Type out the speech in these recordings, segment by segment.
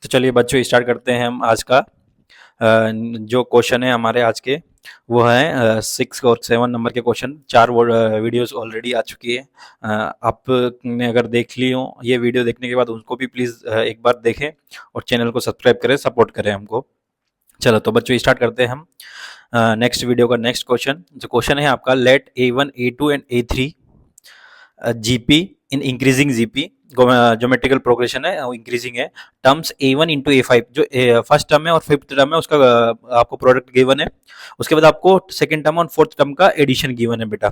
तो चलिए बच्चों स्टार्ट करते हैं हम आज का जो क्वेश्चन है हमारे आज के वो है 6 और 7 नंबर के क्वेश्चन। चार वीडियोस ऑलरेडी आ चुकी है। आपने अगर देख ली हो ये वीडियो देखने के बाद उनको भी प्लीज़ एक बार देखें और चैनल को सब्सक्राइब करें, सपोर्ट करें हमको। चलो तो बच्चों स्टार्ट करते हैं हम नेक्स्ट वीडियो का नेक्स्ट क्वेश्चन। जो क्वेश्चन है आपका, let A1 A2 and A3 GP in increasing GP, geometrical progression है इंक्रीजिंग है, टर्म्स A1 इंटू A5 जो फर्स्ट टर्म है और फिफ्थ टर्म है उसका आपको प्रोडक्ट गिवन है। उसके बाद आपको सेकंड टर्म और फोर्थ टर्म का एडिशन गिवन है बेटा।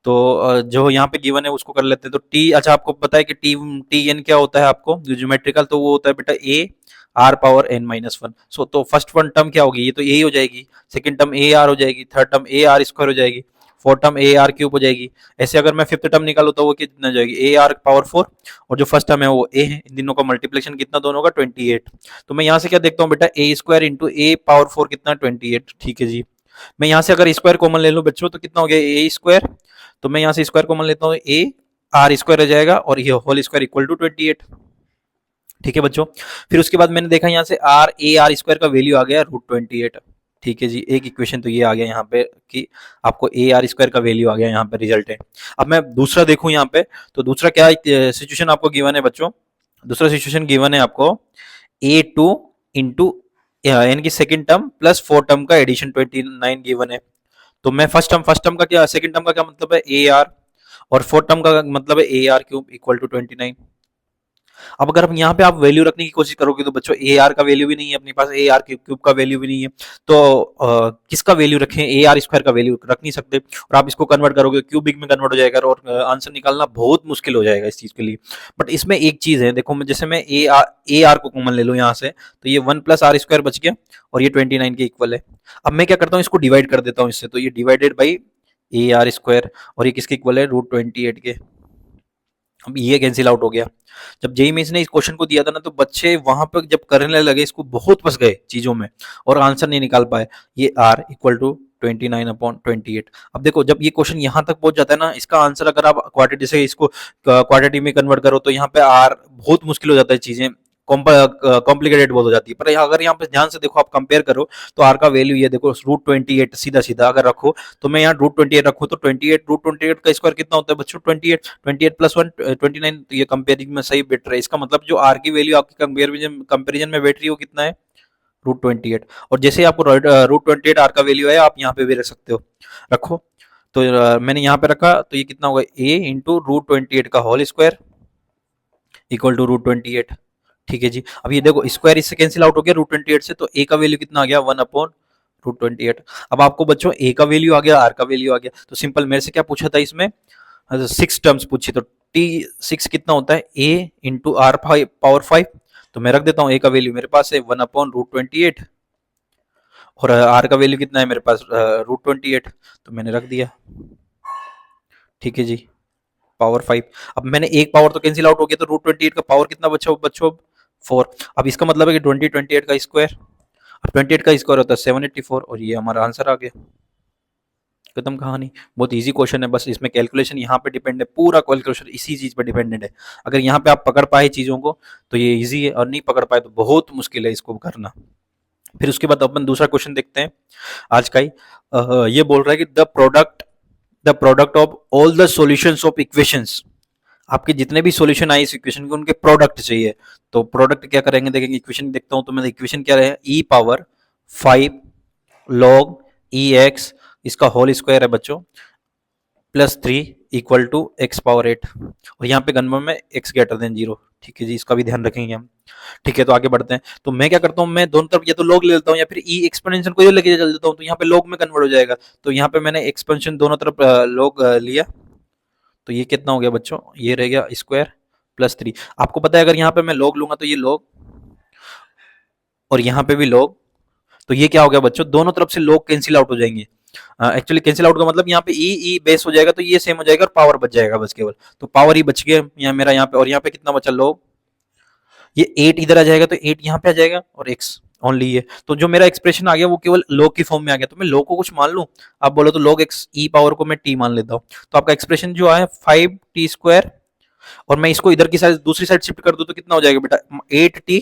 तो जो यहाँ पे गिवन है उसको कर लेते हैं। तो टी, अच्छा आपको पता है कि टी एन क्या होता है आपको ज्योमेट्रिकल, तो वो होता है बेटा A R power N minus one. So तो फर्स्ट वन टर्म क्या होगी, ये तो ए हो जाएगी, सेकंड टर्म ए आर हो जाएगी, third term A R square हो जाएगी, फोर्थ टर्म ए आर क्यूब हो जाएगी। ऐसे अगर मैं फिफ्थ टर्म निकालू तो वो कितना जाएगी, ए आर पावर फोर, और जो फर्स्ट टर्म है वो ए है। इन दोनों का मल्टीप्लिकेशन कितना दोनों का 28। तो मैं यहाँ से क्या देखता हूँ बेटा, ए स्क्वायर इंटू ए पावर फोर कितना 28। ठीक है जी। मैं यहाँ से अगर स्क्वायर कॉमन ले लूँ बच्चों तो कितना हो गया ए स्क्वायर, तो मैं यहाँ से स्क्वायर कॉमन लेता हूँ, ए आर स्क्वायर हो जाएगा और ये होल स्क्वायर इक्वल टू 28। ठीक है बच्चों। फिर उसके बाद मैंने देखा यहाँ से आर ए आर स्क्वायर का वैल्यू आ गया √28। ठीक है जी, एक इक्वेशन तो ये आ गया यहाँ पे कि आपको ए आर स्क्वायर का वैल्यू आ गया यहाँ पे रिजल्ट है। अब मैं दूसरा देखूं यहाँ पे, तो दूसरा क्या सिचुएशन आपको गिवन है बच्चों। दूसरा सिचुएशन गिवन है आपको A2 इंटू यानी कि second term plus fourth term का एडिशन 29 गिवन है। तो मैं फर्स्ट टर्म का क्या, सेकंड टर्म का क्या मतलब है ए आर, और फोर्थ टर्म का मतलब है a r cube equal to 29। अब अगर हम यहाँ पे आप वैल्यू रखने की कोशिश करोगे तो बच्चों ए आर का वैल्यू भी नहीं है अपने पास, ए आर क्यूब का वैल्यू भी नहीं है, तो किसका वैल्यू रखें, ए आर स्क्वायर का वैल्यू रख नहीं सकते। और आप इसको कन्वर्ट करोगे क्यूबिक में कन्वर्ट हो जाएगा और आंसर निकालना बहुत मुश्किल हो जाएगा इस चीज के लिए। बट इसमें एक चीज है, देखो जैसे मैं ए आर को कॉमन ले लूँ यहाँ से, तो ये 1 + r² बच गया और ये 29 के इक्वल है। अब मैं क्या करता हूँ, इसको डिवाइड कर देता हूँ इससे, तो ये divided by A R square, और ये किसके इक्वल है, √28 के। अब ये कैंसिल आउट हो गया। जब जेई मेंस ने इस क्वेश्चन को दिया था ना, तो बच्चे वहां पर जब करने लगे इसको बहुत फंस गए चीजों में और आंसर नहीं निकाल पाए। ये आर इक्वल टू 29/28। अब देखो जब ये क्वेश्चन यहाँ तक पहुंच जाता है ना, इसका आंसर अगर आप क्वाड्रेटिक से इसको क्वाड्रेटिक में कन्वर्ट करो तो यहाँ पे आर बहुत मुश्किल हो जाता है, चीजें कॉम्प्लिकेटेड बहुत हो जाती है। पर अगर यहाँ पे ध्यान से देखो, आप कंपेयर करो तो आर का वैल्यू ये देखो √28 सीधा सीधा अगर रखो, तो मैं यहाँ √28 रखूँ तो 28 √28 का स्क्वायर कितना होता है बच्चों, 28, 28 + 1 29। तो ये कंपेयरिंग में सही बैठ रहा है। इसका मतलब जो आर की वैल्यू आपकी कंपेरिजन में बैठ रही है वो कितना है, √28। और जैसे आपको √28 आर का वैल्यू है, आप यहाँ पे भी रख सकते हो, रखो। तो मैंने यहाँ पे रखा, तो ये कितना होगा, ए इंटू √28 का होल स्क्वायर इक्वल टू √28। ठीक है जी। अब ये देखो स्क्वायर इससे कैंसिल आउट हो गया √28 से, तो ए का वैल्यू कितना आ गया, 1/√28। अब आपको बच्चों ए का वैल्यू आ गया, आर का वैल्यू आ गया, तो सिंपल मेरे से क्या पूछा था इसमें, 6 टर्म्स पूछी, तो T6 कितना होता है, ए इंटू आर पावर 5। तो मैं रख देता हूँ ए का वैल्यू मेरे पास है 1/√28 और आर का वैल्यू कितना है मेरे पास, √28, तो मैंने रख दिया। ठीक है जी, पावर 5। अब मैंने एक पावर तो कैंसिल आउट हो गया, तो √28 का पावर कितना बचा बच्चों, 4। अब इसका मतलब है कि 28 का स्क्वायर, अब 28 का स्क्वायर होता है 784, और ये हमारा आंसर आ गया। खत्म कहानी। बहुत इजी क्वेश्चन है, बस इसमें कैलकुलेशन यहाँ पे डिपेंड है, पूरा कैलकुलेशन इसी चीज पे डिपेंडेंट है। अगर यहाँ पे आप पकड़ पाए चीजों को तो ये इजी है, और नहीं पकड़ पाए तो बहुत मुश्किल है इसको करना। फिर उसके बाद अपन दूसरा क्वेश्चन देखते हैं आज का ही। ये बोल रहा है कि the product of all the solutions of equations, आपके जितने भी सॉल्यूशन आए इस इक्वेशन के उनके प्रोडक्ट चाहिए। तो प्रोडक्ट क्या करेंगे, देखेंगे इक्वेशन देखता हूं, तो मैं इक्वेशन क्या रहे, e⁻5 log ex, इसका होल स्क्वायर है बच्चों, +3 इक्वल टू x⁻8, और यहाँ पे गणना में x ग्रेटर देन 0। ठीक है जी, इसका भी ध्यान रखेंगे हम। ठीक है, तो आगे बढ़ते हैं। तो मैं क्या करता हूँ, मैं दोनों तरफ या तो लॉग ले लेता हूँ या फिर ई एक्सपोनेंशियल को लेके चल देता हूँ, तो यहाँ पे लॉग में कन्वर्ट हो जाएगा। तो यहाँ पे मैंने एक्सपेंशन दोनों तरफ लॉग लिया, तो ये कितना हो गया बच्चों, ये रह गया स्क्वायर +3। आपको पता है अगर यहाँ पे मैं लॉग लूंगा तो ये लॉग, और यहाँ पे भी लॉग, तो ये क्या हो गया बच्चों, दोनों तरफ से लॉग कैंसिल आउट हो जाएंगे। एक्चुअली कैंसिल आउट का मतलब यहाँ पे ई बेस हो जाएगा, तो ये सेम हो जाएगा और पावर बच जाएगा बस केवल। तो पावर ही बच गया यहाँ मेरा, यहाँ पे, और यहाँ पे कितना बचा लॉग, ये 8 इधर आ जाएगा तो 8 यहाँ पे आ जाएगा, और x ओनली ये। तो जो मेरा एक्सप्रेशन आ गया वो केवल लॉग की फॉर्म में आ गया। तो मैं लॉग को कुछ मान लूं, आप बोलो तो log x ई पावर को मैं t मान लेता हूँ। तो आपका एक्सप्रेशन जो है 5t², और मैं इसको इधर की साइड दूसरी साइड शिफ्ट कर दूं तो कितना हो जाएगा बेटा, 8t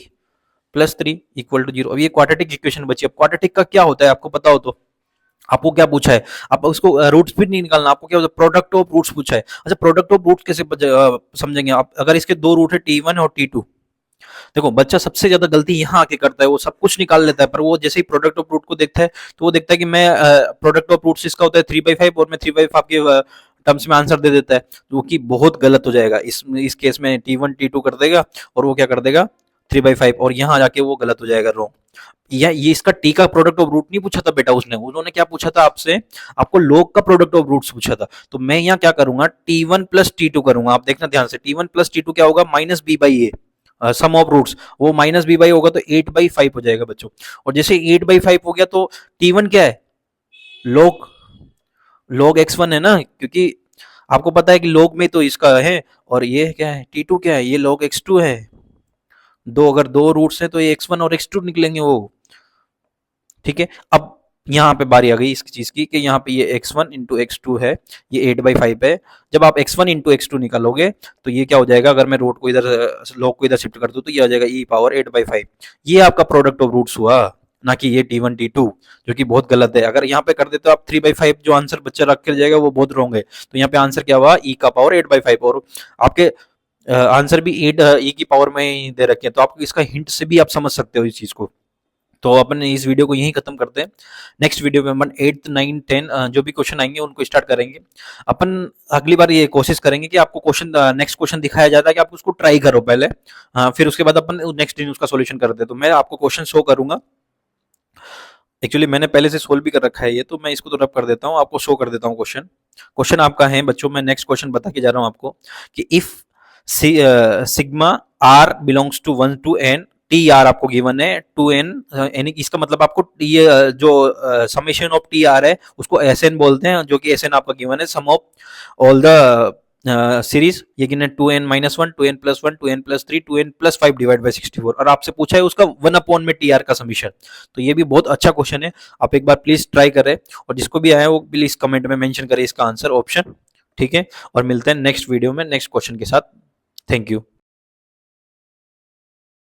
प्लस 3 इक्वल टू 0। अब ये क्वाड्रेटिक इक्वेशन बची। अब क्वाड्रेटिक का क्या होता है आपको पता हो तो? आपको क्या पूछा है? आप उसको रूट्स भी नहीं निकालना, आपको क्या प्रोडक्ट ऑफ रूट्स पूछा है। अच्छा, प्रोडक्ट ऑफ रूट्स कैसे समझेंगे आप? अगर इसके दो रूट है T1 और T2, देखो बच्चा सबसे ज्यादा गलती यहाँ आके करता है, वो सब कुछ निकाल लेता है, पर वो जैसे ही प्रोडक्ट ऑफ रूट को देखता है तो वो देखता है कि मैं प्रोडक्ट ऑफ रूट्स इसका होता है 3/5 और मैं 3/5 के टर्म्स में आंसर दे देता है, जो कि बहुत गलत हो जाएगा। इस केस में T1 T2 कर देगा और वो क्या कर देगा 3/5, और यहाँ जाके वो गलत हो जाएगा, रॉन्ग। या ये इसका टी का प्रोडक्ट ऑफ रूट नहीं पूछा था बेटा उसने, उन्होंने क्या पूछा था आपसे? आपको log का प्रोडक्ट ऑफ रूट्स पूछा था। तो मैं यहाँ क्या करूंगा, T1 प्लस T2 करूंगा। आप देखना ध्यान से, T1 प्लस T2 क्या होगा? Minus b by a, sum of roots. वो माइनस बी बाई होगा तो 8/5 हो जाएगा बच्चों। और जैसे 8/5 हो गया तो T1 क्या है? log log x1 है ना, क्योंकि आपको पता है कि log में तो इसका है, और ये क्या है T2 क्या है? ये log x2 है। अगर दो रूट्स हैं तो ये x1 और x2 निकलेंगे वो। ठीक है, अब यहाँ पे बारी आ गई इस चीज की कि यहाँ पे ये x1 इंटू x2 है, ये 8/5 है। जब आप x1 इंटू x2 निकालोगे तो ये क्या हो जाएगा? अगर मैं रूट को इधर लॉग को इधर शिफ्ट कर दूं तो ये आ जाएगा e⁻8/5। ये आपका प्रोडक्ट ऑफ रूट्स हुआ, ना कि ये T1 T2, जो कि बहुत गलत है। अगर यहाँ पे कर देते हो आप 3/5, जो आंसर बच्चा रख के जाएगा वो बहुत रॉन्ग है। तो यहाँ पे आंसर क्या हुआ? e⁻8/5। और आपके आंसर भी 8 e की पावर में ही दे रखे हैं, तो आपको इसका हिंट से भी आप समझ सकते हो इस चीज को। तो अपन इस वीडियो को यहीं खत्म करते हैं। नेक्स्ट वीडियो में अपन 8, 9, 10 जो भी क्वेश्चन आएंगे उनको स्टार्ट करेंगे। अपन अगली बार ये कोशिश करेंगे कि आपको क्वेश्चन नेक्स्ट क्वेश्चन दिखाया जाता है कि आप उसको ट्राई करो पहले, फिर उसके बाद अपन नेक्स्ट दिन उसका सॉल्यूशन करते हैं। तो मैं आपको क्वेश्चन शो करूंगा। एक्चुअली मैंने पहले से सोल्व भी कर रखा है ये, तो मैं इसको तो रब कर देता हूँ, आपको शो कर देता हूँ क्वेश्चन। क्वेश्चन आपका है बच्चों, मैं नेक्स्ट क्वेश्चन बता के जा रहा हूँ आपको कि if sigma r belongs to 1 to n, t r आपको गिवन है 2n, यानी इसका मतलब आपको ये जो समेशन ऑफ टी आर है उसको एस एन बोलते हैं, जो कि एस एन आपका गिवन है, सम ऑफ ऑल द सीरीज। ये गिवन है 2n-1, 2n+1, 2n+3, 2n+5 divide by 64, और आपसे पूछा है उसका 1/में टी आर का समीशन। तो ये भी बहुत अच्छा क्वेश्चन है, आप एक बार प्लीज ट्राई करें, और जिसको भी आया वो प्लीज कमेंट में मेंशन करें इसका आंसर ऑप्शन। ठीक है, और मिलते हैं नेक्स्ट वीडियो में नेक्स्ट क्वेश्चन के साथ। Thank you.